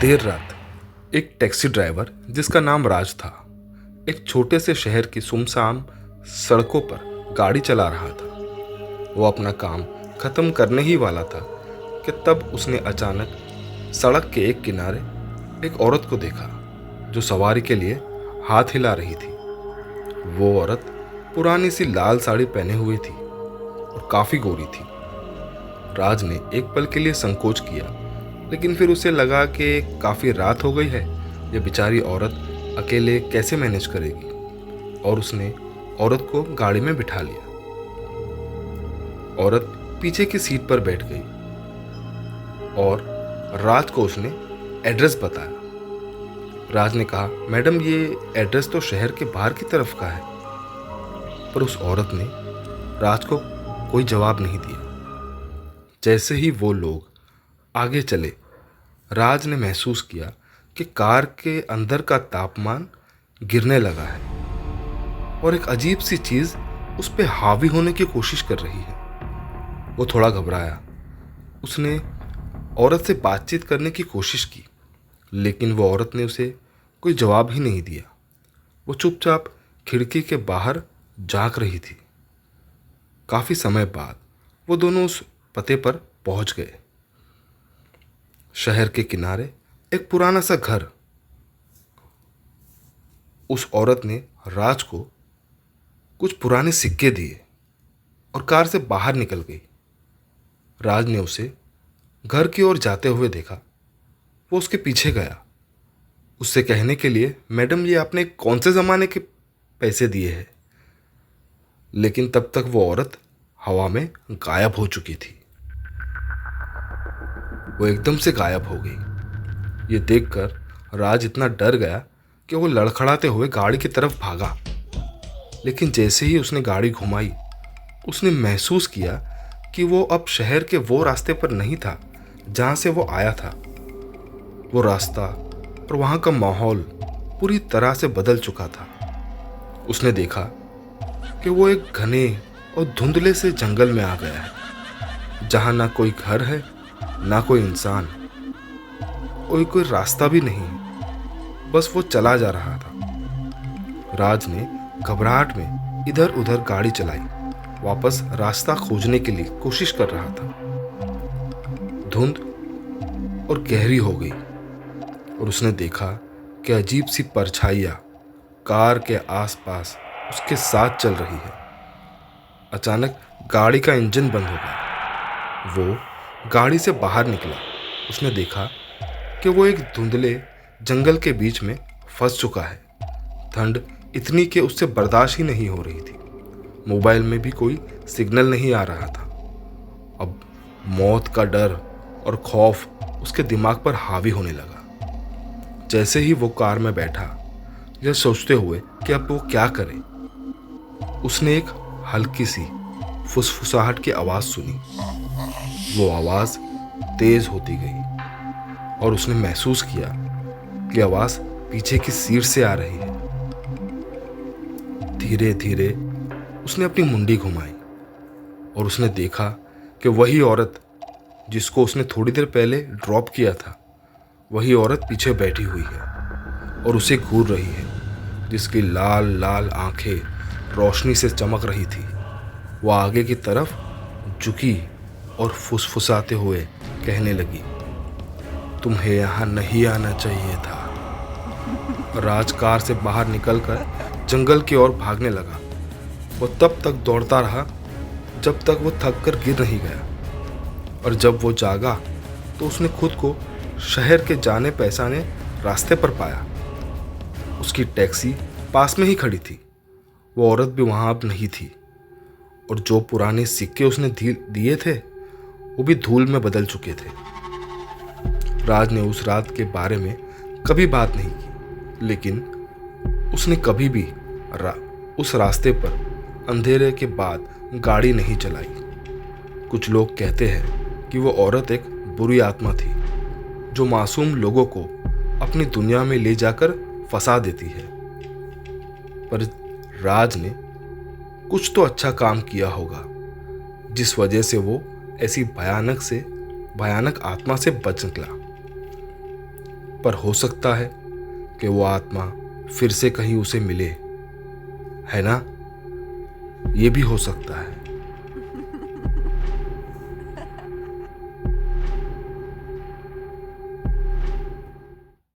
देर रात एक taxi driver जिसका नाम राज था, एक छोटे से शहर की सुनसान सड़कों पर गाड़ी चला रहा था। वो अपना काम खत्म करने ही वाला था कि तब उसने अचानक सड़क के एक किनारे एक औरत को देखा जो सवारी के लिए हाथ हिला रही थी। वो औरत पुरानी सी लाल साड़ी पहने हुई थी और काफी गोरी थी। राज ने एक पल के लिए संकोच किया, लेकिन फिर उसे लगा कि काफी रात हो गई है, ये बेचारी औरत अकेले कैसे मैनेज करेगी, और उसने औरत को गाड़ी में बिठा लिया। औरत पीछे की सीट पर बैठ गई और राज को उसने एड्रेस बताया। राज ने कहा, मैडम ये एड्रेस तो शहर के बाहर की तरफ का है। पर उस औरत ने राज को कोई जवाब नहीं दिया। जैसे ही वो लोग आगे चले, राज ने महसूस किया कि कार के अंदर का तापमान गिरने लगा है और एक अजीब सी चीज उस पर हावी होने की कोशिश कर रही है। वो थोड़ा घबराया। उसने औरत से बातचीत करने की कोशिश की, लेकिन वो औरत ने उसे कोई जवाब ही नहीं दिया। वो चुपचाप खिड़की के बाहर झांक रही थी। काफी समय बाद वो दोनों उस पते पर पहुंच गए। शहर के किनारे एक पुराना सा घर। उस औरत ने राज को कुछ पुराने सिक्के दिए और कार से बाहर निकल गई। राज ने उसे घर की ओर जाते हुए देखा। वो उसके पीछे गया, उससे कहने के लिए, मैडम ये आपने कौन से ज़माने के पैसे दिए हैं। लेकिन तब तक वो औरत हवा में गायब हो चुकी थी। वो एकदम से गायब हो गई। ये देखकर राज इतना डर गया कि वो लड़खड़ाते हुए गाड़ी की तरफ भागा। लेकिन जैसे ही उसने गाड़ी घुमाई, उसने महसूस किया कि वो अब शहर के वो रास्ते पर नहीं था जहाँ से वो आया था। वो रास्ता और वहाँ का माहौल पूरी तरह से बदल चुका था। उसने देखा कि वो एक घने और धुंधले से जंगल में आ गया है, जहाँ ना कोई घर है, ना कोई इंसान, और कोई रास्ता भी नहीं। बस वो चला जा रहा था। राज ने घबराहट में इधर उधर गाड़ी चलाई, वापस रास्ता खोजने के लिए कोशिश कर रहा था। धुंध और गहरी हो गई और उसने देखा कि अजीब सी परछाइयाँ कार के आसपास उसके साथ चल रही है। अचानक गाड़ी का इंजन बंद हो गया। वो गाड़ी से बाहर निकला। उसने देखा कि वो एक धुंधले जंगल के बीच में फंस चुका है। ठंड इतनी कि उससे बर्दाश्त ही नहीं हो रही थी। मोबाइल में भी कोई सिग्नल नहीं आ रहा था। अब मौत का डर और खौफ उसके दिमाग पर हावी होने लगा। जैसे ही वो कार में बैठा, यह सोचते हुए कि अब वो क्या करे, उसने एक हल्की सी फुसफुसाहट की आवाज़ सुनी। वो आवाज़ तेज होती गई और उसने महसूस किया कि आवाज़ पीछे की सीट से आ रही है। धीरे धीरे उसने अपनी मुंडी घुमाई और उसने देखा कि वही औरत जिसको उसने थोड़ी देर पहले ड्रॉप किया था, वही औरत पीछे बैठी हुई है और उसे घूर रही है, जिसकी लाल लाल आंखें रोशनी से चमक रही थी। वो आगे की तरफ झुकी और फुसफुसाते हुए कहने लगी, तुम्हें यहाँ नहीं आना चाहिए था। राज कार से बाहर निकलकर जंगल की ओर भागने लगा। वो तब तक दौड़ता रहा जब तक वो थक कर गिर नहीं गया, और जब वो जागा तो उसने खुद को शहर के जाने पहचाने रास्ते पर पाया। उसकी टैक्सी पास में ही खड़ी थी। वो औरत भी वहाँ अब नहीं थी, और जो पुराने सिक्के उसने दिए थे वो भी धूल में बदल चुके थे। राज ने उस रात के बारे में कभी बात नहीं की, लेकिन उसने कभी भी उस रास्ते पर अंधेरे के बाद गाड़ी नहीं चलाई। कुछ लोग कहते हैं कि वो औरत एक बुरी आत्मा थी जो मासूम लोगों को अपनी दुनिया में ले जाकर फंसा देती है। पर राज ने कुछ तो अच्छा काम किया होगा, जिस वजह से वो ऐसी भयानक आत्मा से बच निकला। पर हो सकता है कि वो आत्मा फिर से कहीं उसे मिले, है ना? ये भी हो सकता है।